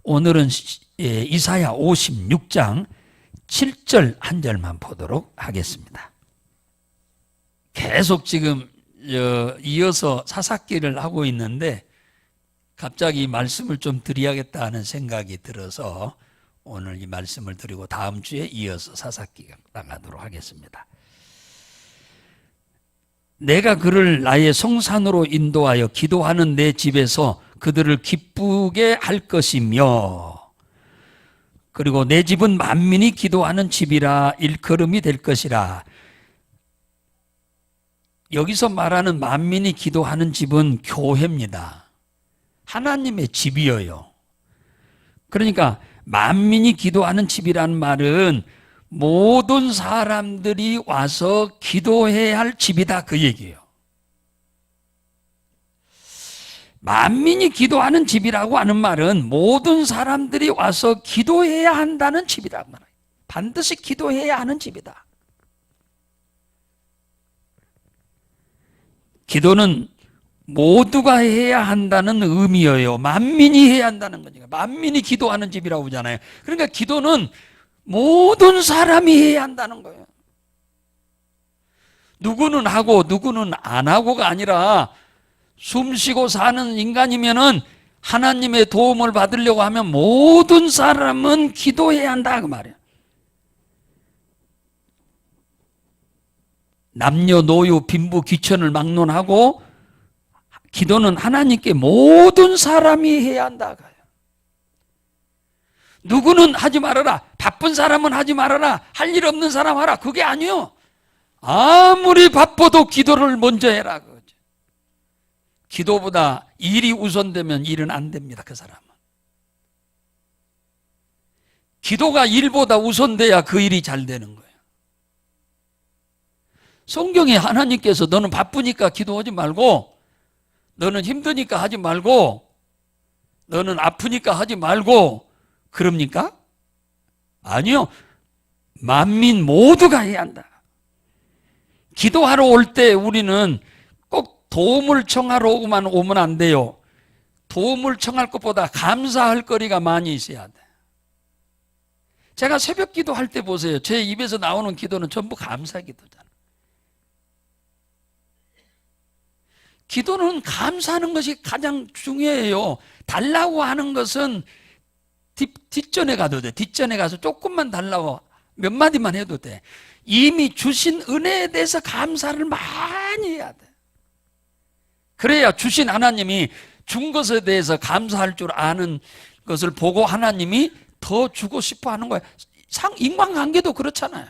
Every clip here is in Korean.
오늘은 이사야 56장 7절 한 절만 보도록 하겠습니다. 계속 지금 이어서 사사기를 하고 있는데 갑자기 말씀을 좀 드려야겠다는 생각이 들어서 오늘 이 말씀을 드리고 다음 주에 이어서 사사기가 나가도록 하겠습니다. 내가 그를 나의 성산으로 인도하여 기도하는 내 집에서 그들을 기쁘게 할 것이며, 그리고 내 집은 만민이 기도하는 집이라 일컬음이 될 것이라. 여기서 말하는 만민이 기도하는 집은 교회입니다. 하나님의 집이에요. 그러니까 만민이 기도하는 집이라는 말은 모든 사람들이 와서 기도해야 할 집이다, 그 얘기예요. 만민이 기도하는 집이라고 하는 말은 모든 사람들이 와서 기도해야 한다는 집이라고 말해요. 반드시 기도해야 하는 집이다. 기도는 모두가 해야 한다는 의미예요. 만민이 해야 한다는 거니까. 만민이 기도하는 집이라고 하잖아요. 그러니까 기도는 모든 사람이 해야 한다는 거예요. 누구는 하고 누구는 안 하고가 아니라 숨 쉬고 사는 인간이면은 하나님의 도움을 받으려고 하면 모든 사람은 기도해야 한다, 그 말이에요. 남녀노유 빈부 귀천을 막론하고 기도는 하나님께 모든 사람이 해야 한다. 누구는 하지 말아라, 바쁜 사람은 하지 말아라, 할 일 없는 사람 하라, 그게 아니요. 아무리 바빠도 기도를 먼저 해라. 기도보다 일이 우선되면 일은 안 됩니다, 그 사람은. 기도가 일보다 우선돼야 그 일이 잘 되는 거예요. 성경에 하나님께서 너는 바쁘니까 기도하지 말고, 너는 힘드니까 하지 말고, 너는 아프니까 하지 말고 그럽니까? 아니요. 만민 모두가 해야 한다. 기도하러 올 때 우리는 꼭 도움을 청하러 오면 안 돼요. 도움을 청할 것보다 감사할 거리가 많이 있어야 돼. 제가 새벽 기도할 때 보세요. 제 입에서 나오는 기도는 전부 감사 기도잖아요. 기도는 감사하는 것이 가장 중요해요. 달라고 하는 것은 뒷전에 가도 돼. 뒷전에 가서 조금만 달라고 몇 마디만 해도 돼. 이미 주신 은혜에 대해서 감사를 많이 해야 돼. 그래야 주신 하나님이 준 것에 대해서 감사할 줄 아는 것을 보고 하나님이 더 주고 싶어 하는 거예요. 인간관계도 그렇잖아요.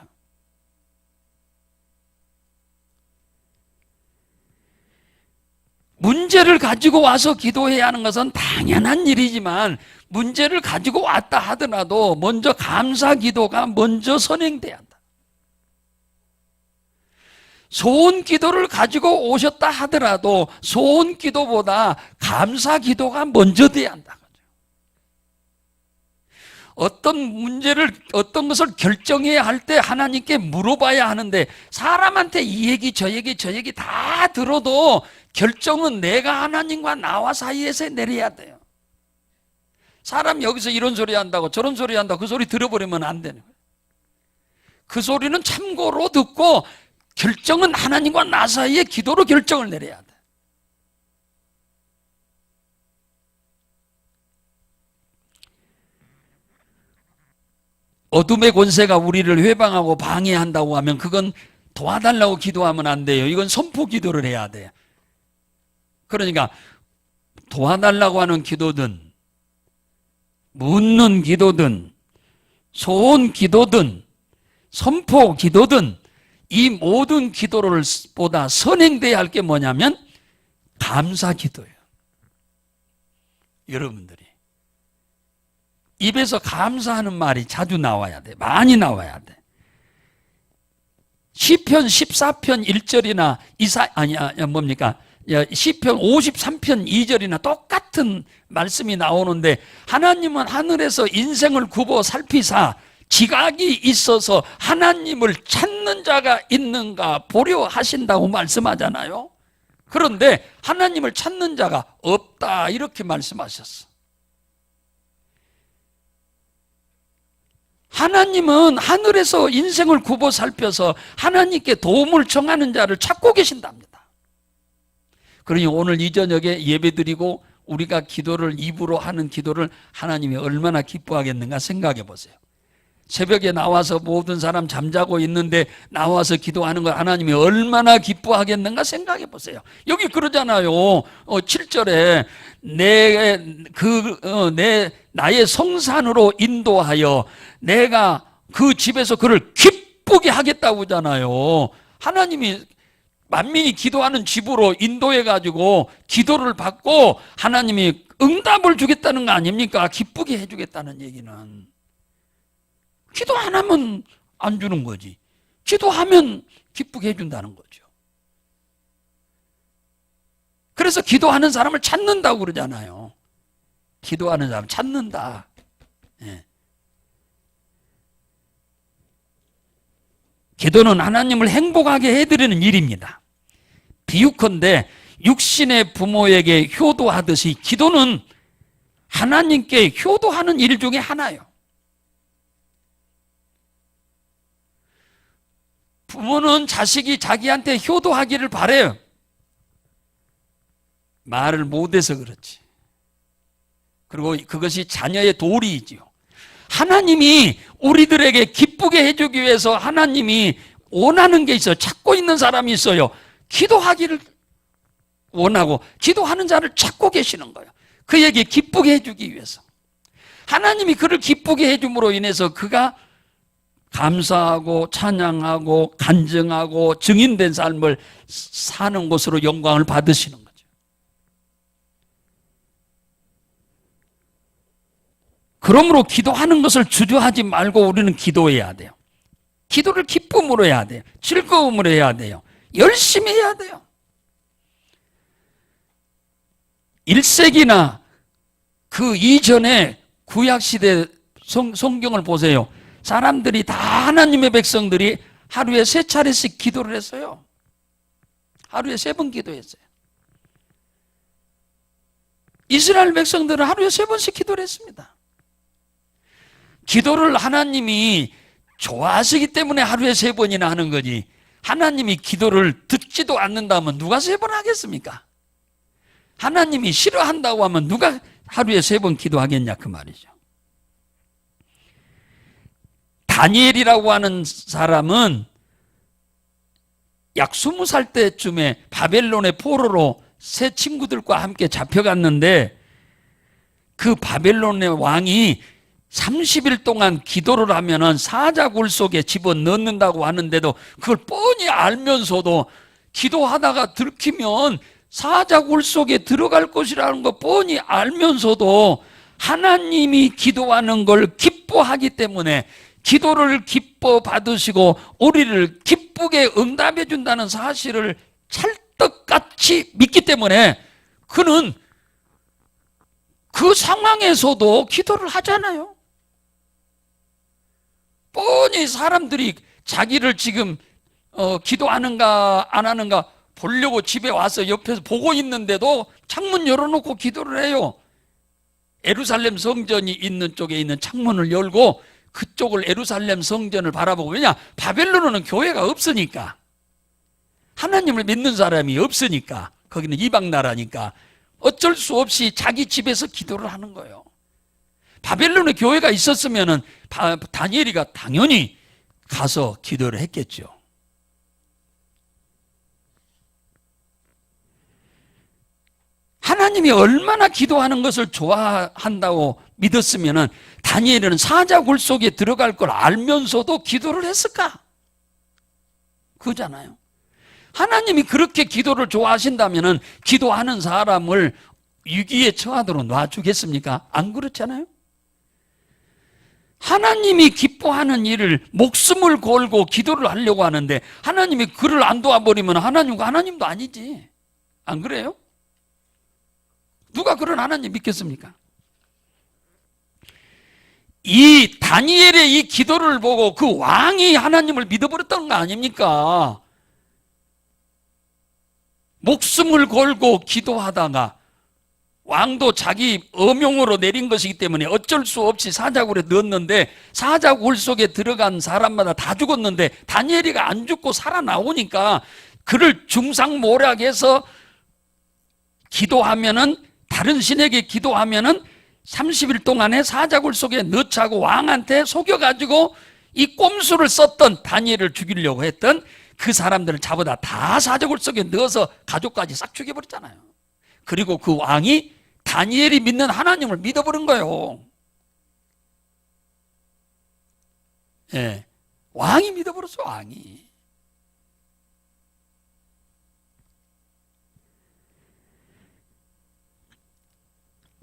문제를 가지고 와서 기도해야 하는 것은 당연한 일이지만 문제를 가지고 왔다 하더라도 먼저 감사 기도가 먼저 선행돼야 한다. 소원 기도를 가지고 오셨다 하더라도 소원 기도보다 감사 기도가 먼저 돼야 한다. 어떤 문제를, 어떤 것을 결정해야 할 때 하나님께 물어봐야 하는데 사람한테 이 얘기 저 얘기 다 들어도 결정은 내가 하나님과 나와 사이에서 내려야 돼요. 사람 여기서 이런 소리 한다고 저런 소리 한다고 그 소리 들어버리면 안 되는 거예요. 그 소리는 참고로 듣고 결정은 하나님과 나 사이에 기도로 결정을 내려야 돼. 어둠의 권세가 우리를 회방하고 방해한다고 하면 그건 도와달라고 기도하면 안 돼요. 이건 선포 기도를 해야 돼요. 그러니까 도와달라고 하는 기도든 묻는 기도든 소원 기도든 선포 기도든 이 모든 기도를 보다 선행돼야 할 게 뭐냐면 감사 기도예요. 여러분들이 입에서 감사하는 말이 자주 나와야 돼. 많이 나와야 돼. 시편 14편 1절이나 시편 53편 2절이나 똑같은 말씀이 나오는데 하나님은 하늘에서 인생을 굽어 살피사 지각이 있어서 하나님을 찾는 자가 있는가 보려 하신다고 말씀하잖아요. 그런데 하나님을 찾는 자가 없다 이렇게 말씀하셨어. 하나님은 하늘에서 인생을 굽어 살펴서 하나님께 도움을 청하는 자를 찾고 계신답니다. 그러니 오늘 이 저녁에 예배드리고 우리가 기도를 입으로 하는 기도를 하나님이 얼마나 기뻐하겠는가 생각해 보세요. 새벽에 나와서 모든 사람 잠자고 있는데 나와서 기도하는 걸 하나님이 얼마나 기뻐하겠는가 생각해 보세요. 여기 그러잖아요. 7절에 나의 성산으로 인도하여 내가 그 집에서 그를 기쁘게 하겠다고 하잖아요. 하나님이 만민이 기도하는 집으로 인도해 가지고 기도를 받고 하나님이 응답을 주겠다는 거 아닙니까? 기쁘게 해주겠다는 얘기는. 기도 안 하면 안 주는 거지. 기도하면 기쁘게 해준다는 거죠. 그래서 기도하는 사람을 찾는다고 그러잖아요. 기도하는 사람 찾는다. 예. 기도는 하나님을 행복하게 해드리는 일입니다. 비유컨대 육신의 부모에게 효도하듯이 기도는 하나님께 효도하는 일 중에 하나예요. 부모는 자식이 자기한테 효도하기를 바라요. 말을 못해서 그렇지. 그리고 그것이 자녀의 도리이지요. 하나님이 우리들에게 기쁘게 해주기 위해서 하나님이 원하는 게 있어요. 찾고 있는 사람이 있어요. 기도하기를 원하고 기도하는 자를 찾고 계시는 거예요. 그에게 기쁘게 해주기 위해서. 하나님이 그를 기쁘게 해줌으로 인해서 그가 감사하고 찬양하고 간증하고 증인된 삶을 사는 것으로 영광을 받으시는 거죠. 그러므로 기도하는 것을 주저하지 말고 우리는 기도해야 돼요. 기도를 기쁨으로 해야 돼요. 즐거움으로 해야 돼요. 열심히 해야 돼요. 1세기나 그 이전에 구약시대 성경을 보세요. 사람들이 다 하나님의 백성들이 하루에 3차례씩 기도를 했어요. 하루에 3번 기도했어요. 이스라엘 백성들은 하루에 3번씩 기도를 했습니다. 기도를 하나님이 좋아하시기 때문에 하루에 3번이나 하는 거지, 하나님이 기도를 듣지도 않는다면 누가 3번 하겠습니까? 하나님이 싫어한다고 하면 누가 하루에 3번 기도하겠냐 그 말이죠. 다니엘이라고 하는 사람은 약 20살 때쯤에 바벨론의 포로로 새 친구들과 함께 잡혀갔는데 그 바벨론의 왕이 30일 동안 기도를 하면은 사자굴 속에 집어넣는다고 하는데도 그걸 뻔히 알면서도 기도하다가 들키면 사자굴 속에 들어갈 것이라는 거 뻔히 알면서도 하나님이 기도하는 걸 기뻐하기 때문에 기도를 기뻐 받으시고 우리를 기쁘게 응답해 준다는 사실을 찰떡같이 믿기 때문에 그는 그 상황에서도 기도를 하잖아요. 뻔히 사람들이 자기를 지금 기도하는가 안 하는가 보려고 집에 와서 옆에서 보고 있는데도 창문 열어놓고 기도를 해요. 예루살렘 성전이 있는 쪽에 있는 창문을 열고 그쪽을 예루살렘 성전을 바라보고, 왜냐? 바벨론은 교회가 없으니까, 하나님을 믿는 사람이 없으니까, 거기는 이방 나라니까 어쩔 수 없이 자기 집에서 기도를 하는 거예요. 바벨론에 교회가 있었으면 다니엘이가 당연히 가서 기도를 했겠죠. 하나님이 얼마나 기도하는 것을 좋아한다고 믿었으면 다니엘은 사자굴 속에 들어갈 걸 알면서도 기도를 했을까? 그거잖아요. 하나님이 그렇게 기도를 좋아하신다면 기도하는 사람을 위기에 처하도록 놔주겠습니까? 안 그렇잖아요. 하나님이 기뻐하는 일을 목숨을 걸고 기도를 하려고 하는데 하나님이 그를 안 도와버리면 하나님과 하나님도 아니지. 안 그래요? 누가 그런 하나님 믿겠습니까? 이 다니엘의 이 기도를 보고 그 왕이 하나님을 믿어버렸다는 거 아닙니까? 목숨을 걸고 기도하다가 왕도 자기 엄용으로 내린 것이기 때문에 어쩔 수 없이 사자굴에 넣었는데 사자굴 속에 들어간 사람마다 다 죽었는데 다니엘이가 안 죽고 살아나오니까 그를 중상모략해서 기도하면은, 다른 신에게 기도하면은 30일 동안에 사자굴 속에 넣자고 왕한테 속여가지고 이 꼼수를 썼던, 다니엘을 죽이려고 했던 그 사람들을 잡아다 다 사자굴 속에 넣어서 가족까지 싹 죽여버렸잖아요. 그리고 그 왕이 다니엘이 믿는 하나님을 믿어버린 거예요. 예, 왕이 믿어버렸어, 왕이.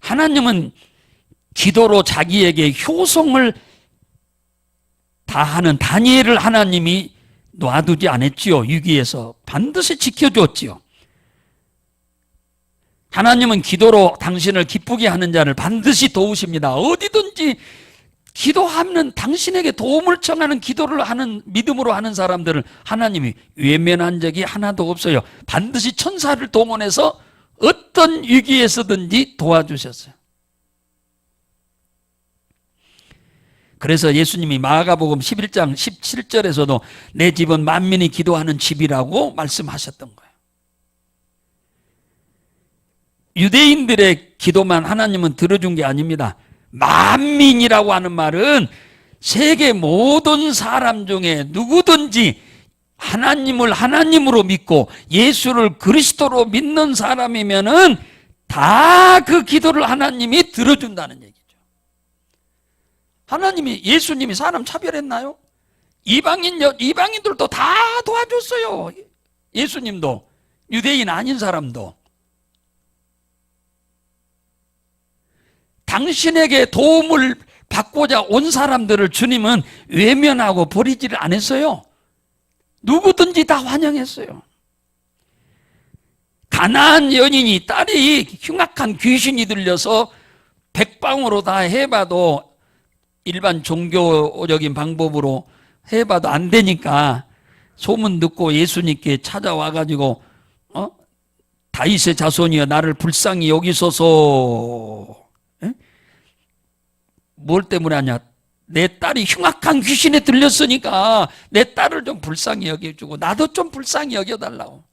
하나님은 기도로 자기에게 효성을 다하는 다니엘을 하나님이 놔두지 않았지요. 위기에서 반드시 지켜줬지요. 하나님은 기도로 당신을 기쁘게 하는 자를 반드시 도우십니다. 어디든지 기도하면 당신에게 도움을 청하는 기도를 하는, 믿음으로 하는 사람들을 하나님이 외면한 적이 하나도 없어요. 반드시 천사를 동원해서 어떤 위기에서든지 도와주셨어요. 그래서 예수님이 마가복음 11장 17절에서도 내 집은 만민이 기도하는 집이라고 말씀하셨던 거예요. 유대인들의 기도만 하나님은 들어준 게 아닙니다. 만민이라고 하는 말은 세계 모든 사람 중에 누구든지 하나님을 하나님으로 믿고 예수를 그리스도로 믿는 사람이면은 다 그 기도를 하나님이 들어준다는 얘기죠. 하나님이, 예수님이 사람 차별했나요? 이방인들도 다 도와줬어요. 예수님도, 유대인 아닌 사람도. 당신에게 도움을 받고자 온 사람들을 주님은 외면하고 버리지를 않았어요. 누구든지 다 환영했어요. 가나안 여인이 딸이 흉악한 귀신이 들려서 백방으로 다 해봐도, 일반 종교적인 방법으로 해봐도 안 되니까 소문 듣고 예수님께 찾아와가지고 다윗의 자손이여 나를 불쌍히 여기소서. 뭘 때문에 하냐? 내 딸이 흉악한 귀신에 들렸으니까 내 딸을 좀 불쌍히 여겨주고 나도 좀 불쌍히 여겨달라고.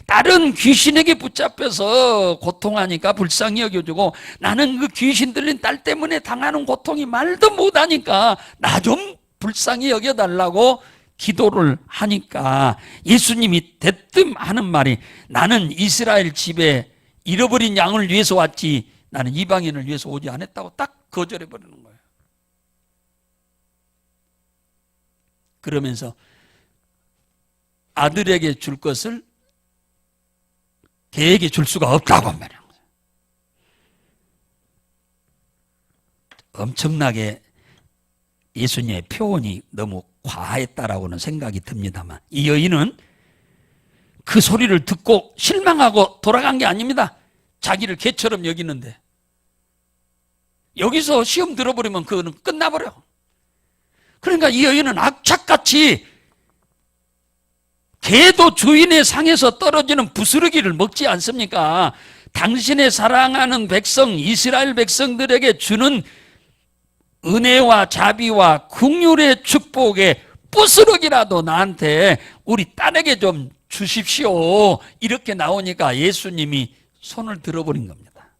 딸은 귀신에게 붙잡혀서 고통하니까 불쌍히 여겨주고 나는 그 귀신 들린 딸 때문에 당하는 고통이 말도 못하니까 나 좀 불쌍히 여겨달라고 기도를 하니까 예수님이 대뜸 하는 말이 나는 이스라엘 집에 잃어버린 양을 위해서 왔지 나는 이방인을 위해서 오지 않았다고 딱 거절해버리는 거예요. 그러면서 아들에게 줄 것을 개에게 줄 수가 없다고 말하는 거예요. 엄청나게 예수님의 표현이 너무 과했다라고는 생각이 듭니다만 이 여인은 그 소리를 듣고 실망하고 돌아간 게 아닙니다. 자기를 개처럼 여기는데 여기서 시험 들어버리면 그거는 끝나버려. 그러니까 이 여인은 악착같이 개도 주인의 상에서 떨어지는 부스러기를 먹지 않습니까? 당신의 사랑하는 백성 이스라엘 백성들에게 주는 은혜와 자비와 긍휼의 축복에 부스러기라도 나한테 우리 딸에게 좀 주십시오. 이렇게 나오니까 예수님이 손을 들어버린 겁니다.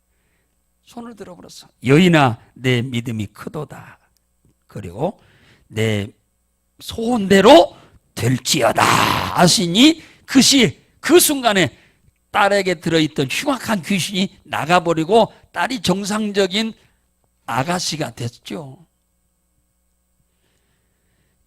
손을 들어버렸어. 여인아 내 믿음이 크도다. 그리고 내 소원대로 될지어다 하시니 그 순간에 딸에게 들어있던 흉악한 귀신이 나가버리고 딸이 정상적인 아가씨가 됐죠.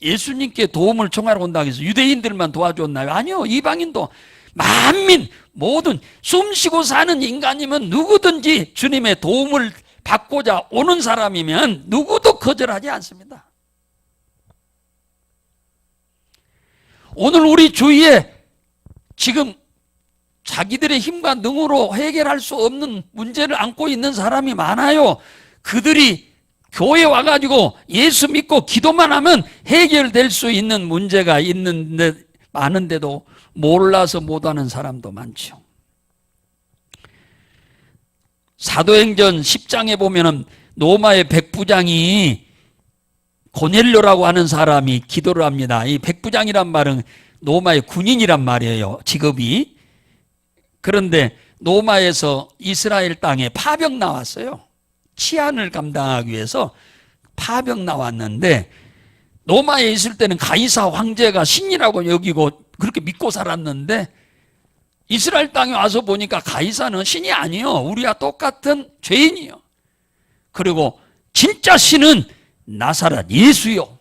예수님께 도움을 청하러 온다고 해서 유대인들만 도와줬나요? 아니요. 이방인도 만민 모든 숨쉬고 사는 인간이면 누구든지 주님의 도움을 받고자 오는 사람이면 누구도 거절하지 않습니다. 오늘 우리 주위에 지금 자기들의 힘과 능으로 해결할 수 없는 문제를 안고 있는 사람이 많아요. 그들이 교회 와가지고 예수 믿고 기도만 하면 해결될 수 있는 문제가 있는데 많은데도 몰라서 못하는 사람도 많죠. 사도행전 10장에 보면은 로마의 백부장이 고넬료라고 하는 사람이 기도를 합니다. 이 백부장이란 말은 로마의 군인이란 말이에요, 직업이. 그런데 로마에서 이스라엘 땅에 파병 나왔어요. 치안을 감당하기 위해서 파병 나왔는데, 로마에 있을 때는 가이사 황제가 신이라고 여기고 그렇게 믿고 살았는데, 이스라엘 땅에 와서 보니까 가이사는 신이 아니요, 우리와 똑같은 죄인이요. 그리고 진짜 신은 나사렛 예수요.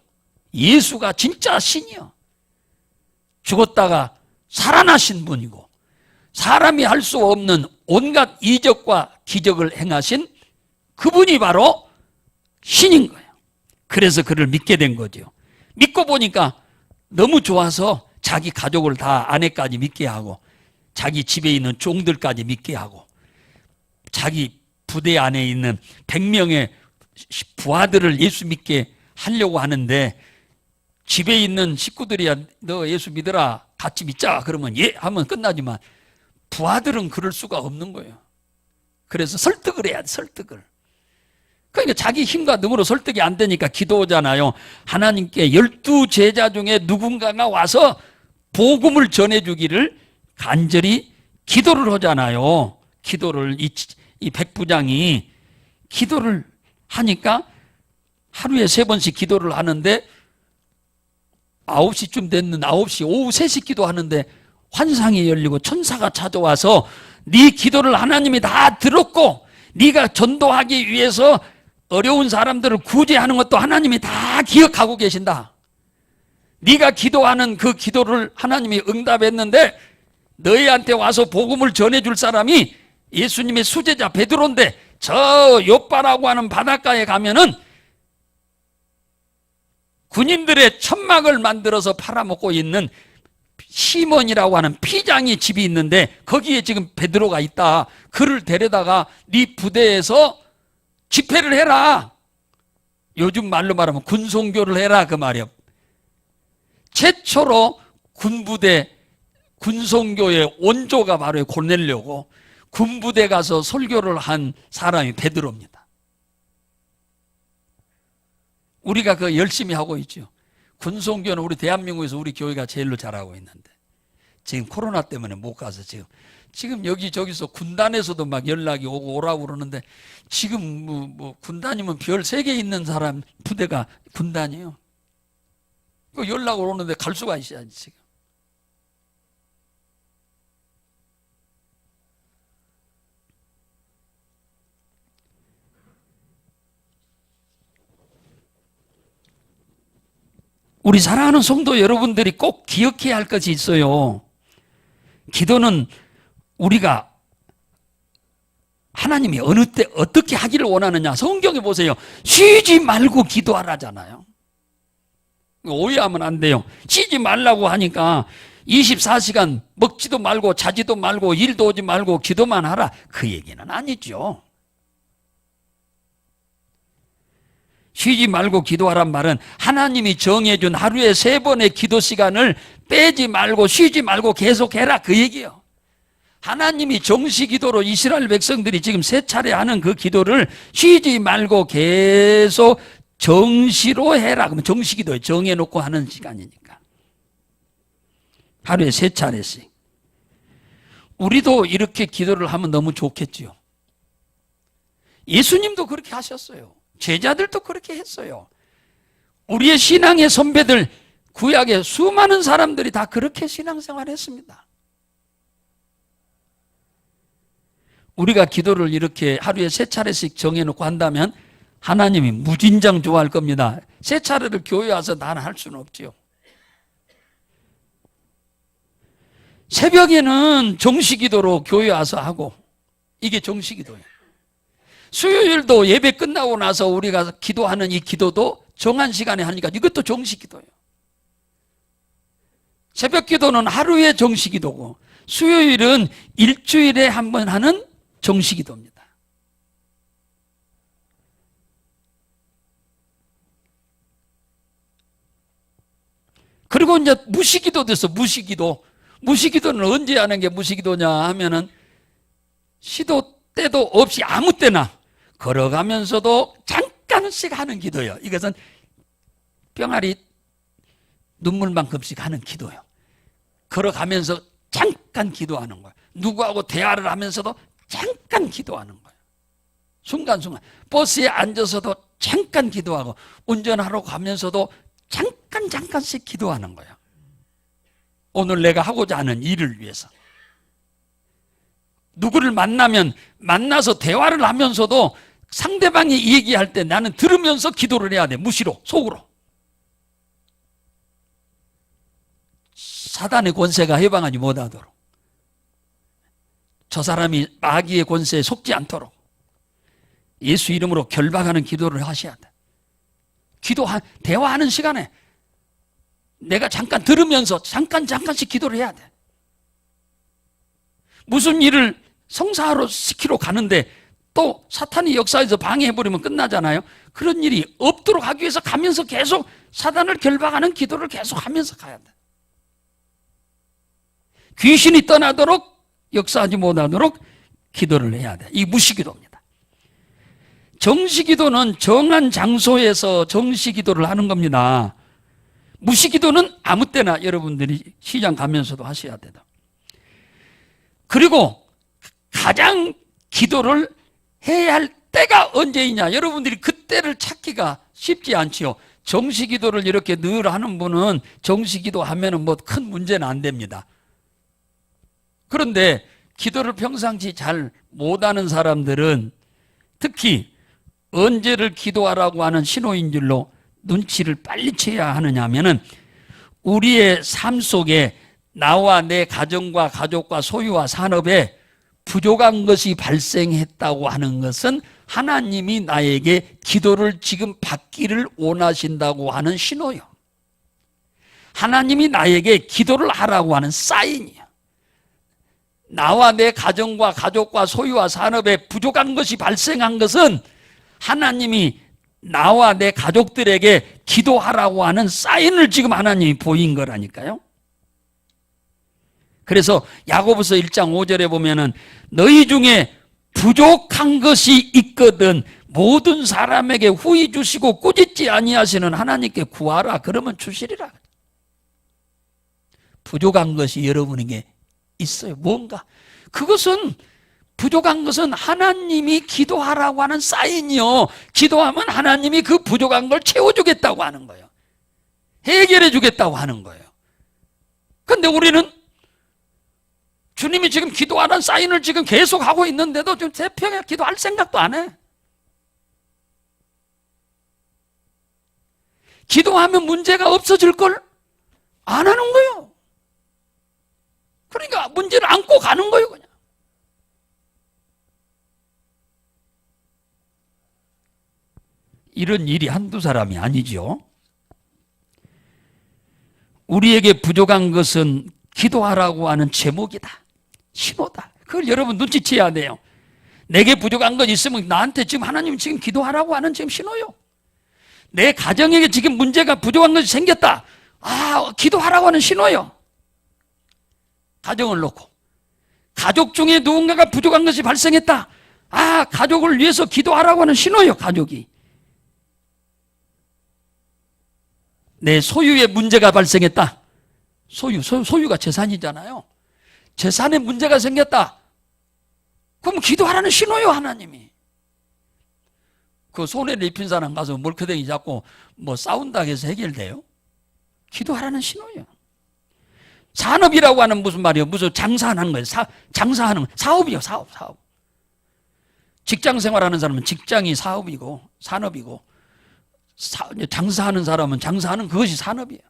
예수가 진짜 신이요. 죽었다가 살아나신 분이고, 사람이 할 수 없는 온갖 이적과 기적을 행하신 그분이 바로 신인 거예요. 그래서 그를 믿게 된 거죠. 믿고 보니까 너무 좋아서 자기 가족을 다, 아내까지 믿게 하고, 자기 집에 있는 종들까지 믿게 하고, 자기 부대 안에 있는 100명의 부하들을 예수 믿게 하려고 하는데, 집에 있는 식구들이야 너 예수 믿어라, 같이 믿자 그러면 예 하면 끝나지만 부하들은 그럴 수가 없는 거예요. 그래서 설득을 해야 돼, 설득을. 그러니까 자기 힘과 능으로 설득이 안 되니까 기도하잖아요. 하나님께 12 제자 중에 누군가가 와서 복음을 전해주기를 간절히 기도를 하잖아요. 기도를 이 백부장이 기도를 하니까 하루에 3번씩 기도를 하는데, 9시쯤 됐는 9시, 오후 3시 기도하는데 환상이 열리고 천사가 찾아와서 네 기도를 하나님이 다 들었고, 네가 전도하기 위해서 어려운 사람들을 구제하는 것도 하나님이 다 기억하고 계신다. 네가 기도하는 그 기도를 하나님이 응답했는데, 너희한테 와서 복음을 전해줄 사람이 예수님의 수제자 베드로인데, 저 요빠라고 하는 바닷가에 가면은 군인들의 천막을 만들어서 팔아먹고 있는 시몬이라고 하는 피장이 집이 있는데, 거기에 지금 베드로가 있다. 그를 데려다가 네 부대에서 집회를 해라. 요즘 말로 말하면 군송교를 해라 그 말이야. 최초로 군부대 군송교의 원조가 바로 고넬료고, 군부대 가서 설교를 한 사람이 베드로입니다. 우리가 그 열심히 하고 있죠. 군송교는 우리 대한민국에서 우리 교회가 제일로 잘하고 있는데, 지금 코로나 때문에 못 가서 지금 여기저기서 군단에서도 막 연락이 오고 오라고 그러는데, 지금 뭐 군단이면 별 3개 있는 사람 부대가 군단이에요. 그 연락을 오는데 갈 수가 있어야지 지금. 우리 사랑하는 성도 여러분들이 꼭 기억해야 할 것이 있어요. 기도는 우리가 하나님이 어느 때 어떻게 하기를 원하느냐, 성경에 보세요. 쉬지 말고 기도하라잖아요. 오해하면 안 돼요. 쉬지 말라고 하니까 24시간 먹지도 말고 자지도 말고 일도 오지 말고 기도만 하라, 그 얘기는 아니죠. 쉬지 말고 기도하란 말은 하나님이 정해준 하루에 3번의 기도 시간을 빼지 말고 쉬지 말고 계속해라, 그 얘기예요. 하나님이 정시기도로 이스라엘 백성들이 지금 3차례 하는 그 기도를 쉬지 말고 계속 정시로 해라. 그러면 정시기도에 정해놓고 하는 시간이니까 하루에 3차례씩. 우리도 이렇게 기도를 하면 너무 좋겠지요. 예수님도 그렇게 하셨어요. 제자들도 그렇게 했어요. 우리의 신앙의 선배들, 구약의 수많은 사람들이 다 그렇게 신앙생활을 했습니다. 우리가 기도를 이렇게 하루에 3차례씩 정해놓고 한다면 하나님이 무진장 좋아할 겁니다. 3차례를 교회 와서 나는 할 수는 없지요. 새벽에는 정시기도로 교회 와서 하고, 이게 정시기도예요. 수요일도 예배 끝나고 나서 우리가 기도하는 이 기도도 정한 시간에 하니까 이것도 정시기도예요. 새벽기도는 하루의 정시기도고, 수요일은 일주일에 한 번 하는 정시기도입니다. 그리고 이제 무시기도도 있어. 무시기도는 언제 하는 게 무시기도냐 하면은, 시도 때도 없이 아무 때나 걸어가면서도 잠깐씩 하는 기도예요. 이것은 병아리 눈물만큼씩 하는 기도예요. 걸어가면서 잠깐 기도하는 거예요. 누구하고 대화를 하면서도 잠깐 기도하는 거예요. 순간순간 버스에 앉아서도 잠깐 기도하고 운전하러 가면서도 잠깐씩 기도하는 거예요. 오늘 내가 하고자 하는 일을 위해서. 누구를 만나서 대화를 하면서도 상대방이 얘기할 때 나는 들으면서 기도를 해야 돼. 무시로, 속으로. 사단의 권세가 해방하지 못하도록, 저 사람이 마귀의 권세에 속지 않도록 예수 이름으로 결박하는 기도를 하셔야 돼. 대화하는 시간에 내가 잠깐 들으면서 잠깐씩 기도를 해야 돼. 무슨 일을 성사하러 시키러 가는데 또 사탄이 역사에서 방해해버리면 끝나잖아요. 그런 일이 없도록 하기 위해서 가면서 계속 사단을 결박하는 기도를 계속 하면서 가야 돼. 귀신이 떠나도록, 역사하지 못하도록 기도를 해야 돼. 이 무시기도입니다. 정시기도는 정한 장소에서 정시기도를 하는 겁니다. 무시기도는 아무 때나 여러분들이 시장 가면서도 하셔야 된다. 그리고 가장 기도를 해야 할 때가 언제이냐, 여러분들이 그때를 찾기가 쉽지 않지요. 정시기도를 이렇게 늘 하는 분은 정시기도 하면은 뭐 큰 문제는 안 됩니다. 그런데 기도를 평상시 잘 못하는 사람들은 특히 언제를 기도하라고 하는 신호인 줄로 눈치를 빨리 채야 하느냐 하면은, 우리의 삶 속에 나와 내 가정과 가족과 소유와 산업에 부족한 것이 발생했다고 하는 것은 하나님이 나에게 기도를 지금 받기를 원하신다고 하는 신호요. 하나님이 나에게 기도를 하라고 하는 사인이요. 나와 내 가정과 가족과 소유와 산업에 부족한 것이 발생한 것은 하나님이 나와 내 가족들에게 기도하라고 하는 사인을 지금 하나님이 보인 거라니까요. 그래서 야고보서 1장 5절에 보면은 너희 중에 부족한 것이 있거든 모든 사람에게 후히 주시고 꾸짖지 아니하시는 하나님께 구하라, 그러면 주시리라. 부족한 것이 여러분에게 있어요. 뭔가 그것은, 부족한 것은 하나님이 기도하라고 하는 사인이요. 기도하면 하나님이 그 부족한 걸 채워주겠다고 하는 거예요. 해결해 주겠다고 하는 거예요. 그런데 우리는 주님이 지금 기도하라는 사인을 지금 계속 하고 있는데도 지금 대평에 기도할 생각도 안 해. 기도하면 문제가 없어질 걸 안 하는 거예요. 그러니까 문제를 안고 가는 거예요, 그냥. 이런 일이 한두 사람이 아니죠. 우리에게 부족한 것은 기도하라고 하는 제목이다. 신호다. 그걸 여러분 눈치채야 돼요. 내게 부족한 것 있으면 나한테 지금 하나님 지금 기도하라고 하는 지금 신호요. 내 가정에게 지금 문제가, 부족한 것이 생겼다. 기도하라고 하는 신호요. 가정을 놓고 가족 중에 누군가가 부족한 것이 발생했다. 가족을 위해서 기도하라고 하는 신호요. 가족이 내 소유에 문제가 발생했다. 소유가 재산이잖아요. 재산에 문제가 생겼다. 그럼 기도하라는 신호요. 하나님이. 그 손해를 입힌 사람 가서 몰크댕이 잡고 뭐 싸운다 해서 해결돼요? 기도하라는 신호예요. 산업이라고 하는 무슨 말이에요? 무슨 장사하는 거예요. 장사하는 거. 사업이요. 사업. 직장 생활하는 사람은 직장이 사업이고 산업이고, 장사하는 사람은 장사하는 그것이 산업이에요.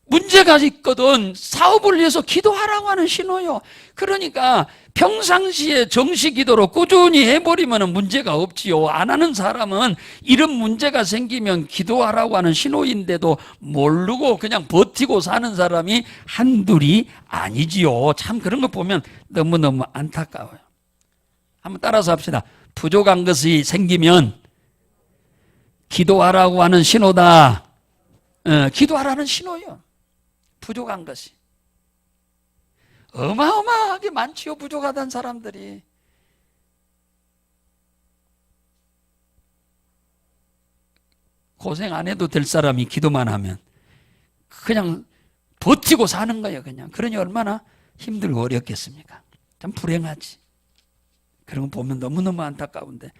문제가 있거든 사업을 위해서 기도하라고 하는 신호요. 그러니까 평상시에 정시기도로 꾸준히 해버리면 문제가 없지요. 안 하는 사람은 이런 문제가 생기면 기도하라고 하는 신호인데도 모르고 그냥 버티고 사는 사람이 한둘이 아니지요. 참 그런 거 보면 너무너무 안타까워요. 한번 따라서 합시다. 부족한 것이 생기면 기도하라고 하는 신호다. 기도하라는 신호예요. 부족한 것이 어마어마하게 많지요. 부족하다는 사람들이. 고생 안 해도 될 사람이 기도만 하면 그냥 버티고 사는 거예요. 그냥. 그러니 얼마나 힘들고 어렵겠습니까? 참 불행하지. 그런 거 보면 너무너무 안타까운데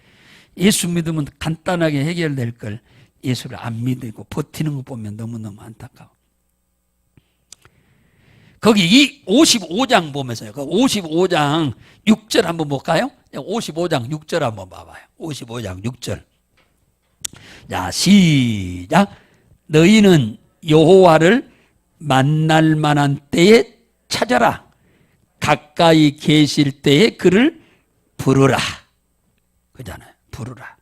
예수 믿으면 간단하게 해결될 걸 예수를 안 믿고 버티는 거 보면 너무너무 안타까워. 거기 이 55장 보면서요. 그 55장 6절 한번 볼까요? 55장 6절 한번 봐봐요. 55장 6절. 자, 시작. 너희는 여호와를 만날 만한 때에 찾아라. 가까이 계실 때에 그를 부르라. 그잖아요. 부르라.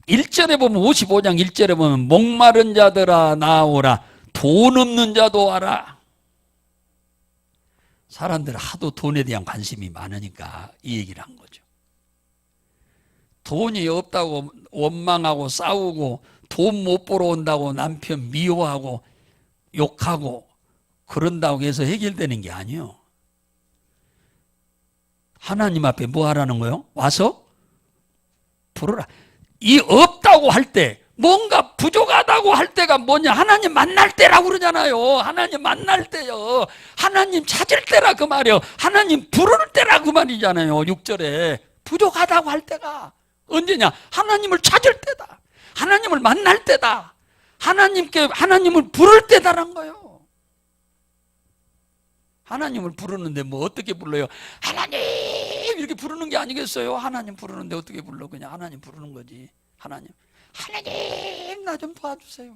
1절에 보면 55장 1절에 보면 목마른 자들아 나오라. 돈 없는 자도 와라. 사람들 하도 돈에 대한 관심이 많으니까 이 얘기를 한 거죠. 돈이 없다고 원망하고 싸우고 돈 못 벌어 온다고 남편 미워하고 욕하고 그런다고 해서 해결되는 게 아니에요. 하나님 앞에 뭐 하라는 거예요? 와서 부르라. 이 없다고 할 때, 뭔가 부족하다고 할 때가 뭐냐? 하나님 만날 때라고 그러잖아요. 하나님 만날 때요. 하나님 찾을 때라 그 말이요. 하나님 부를 때라 그 말이잖아요. 6절에. 부족하다고 할 때가 언제냐? 하나님을 찾을 때다. 하나님을 만날 때다. 하나님을 부를 때다란 거예요. 하나님을 부르는데 뭐 어떻게 불러요? 하나님 이렇게 부르는 게 아니겠어요? 하나님 부르는데 어떻게 불러? 그냥 하나님 부르는 거지. 하나님 나 좀 도와주세요.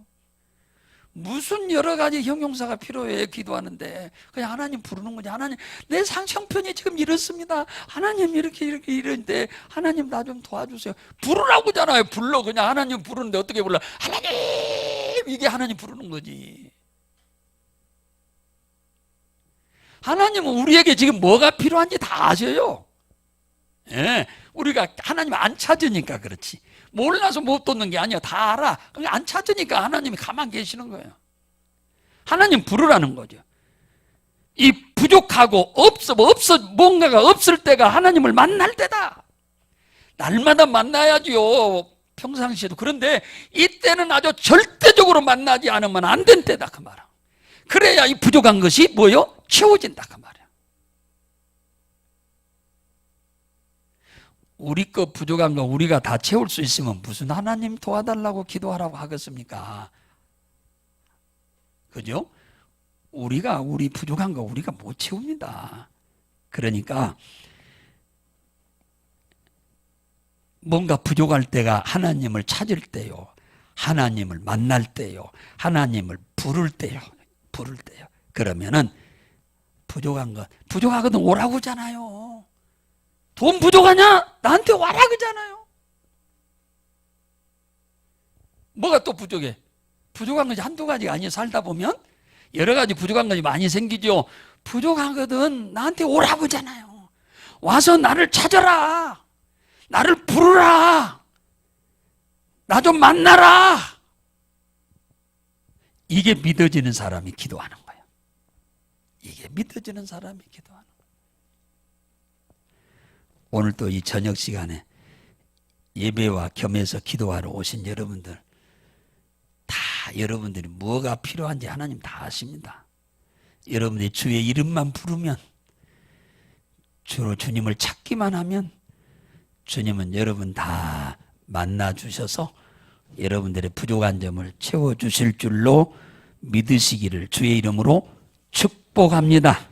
무슨 여러 가지 형용사가 필요해 기도하는데 그냥 하나님 부르는 거지. 하나님 내 형편이 지금 이렇습니다. 하나님 이렇게 이런데 하나님 나 좀 도와주세요. 부르라고 잖아요. 불러. 그냥 하나님 부르는데 어떻게 불러? 하나님 이게 하나님 부르는 거지. 하나님은 우리에게 지금 뭐가 필요한지 다 아셔요. 예, 우리가 하나님 안 찾으니까 그렇지. 몰라서 못 돕는 게 아니야. 다 알아. 그냥 안 찾으니까 하나님이 가만 계시는 거예요. 하나님 부르라는 거죠. 이 부족하고 뭔가가 없을 때가 하나님을 만날 때다. 날마다 만나야지요. 평상시에도. 그런데 이때는 아주 절대적으로 만나지 않으면 안 된 때다 그 말이야. 그래야 이 부족한 것이 뭐요? 채워진다 그 말이야. 우리 거 부족한 거 우리가 다 채울 수 있으면 무슨 하나님 도와달라고 기도하라고 하겠습니까? 그죠? 우리 부족한 거 우리가 못 채웁니다. 그러니까 뭔가 부족할 때가 하나님을 찾을 때요. 하나님을 만날 때요. 하나님을 부를 때요. 그러면은 부족하거든 오라고 하잖아요. 돈 부족하냐? 나한테 와라 그러잖아요. 뭐가 또 부족해? 부족한 것이 한두 가지가 아니에요. 살다 보면 여러 가지 부족한 것이 많이 생기죠. 부족하거든 나한테 오라고 하잖아요. 와서 나를 찾아라. 나를 부르라. 나 좀 만나라. 이게 믿어지는 사람이 기도하는 거예요. 이게 믿어지는 사람이 기도하는 거예요. 오늘 또 이 저녁 시간에 예배와 겸해서 기도하러 오신 여러분들 다 여러분들이 뭐가 필요한지 하나님 다 아십니다. 여러분들이 주의 이름만 부르면 주로 주님을 찾기만 하면 주님은 여러분 다 만나 주셔서 여러분들의 부족한 점을 채워주실 줄로 믿으시기를 주의 이름으로 축복합니다.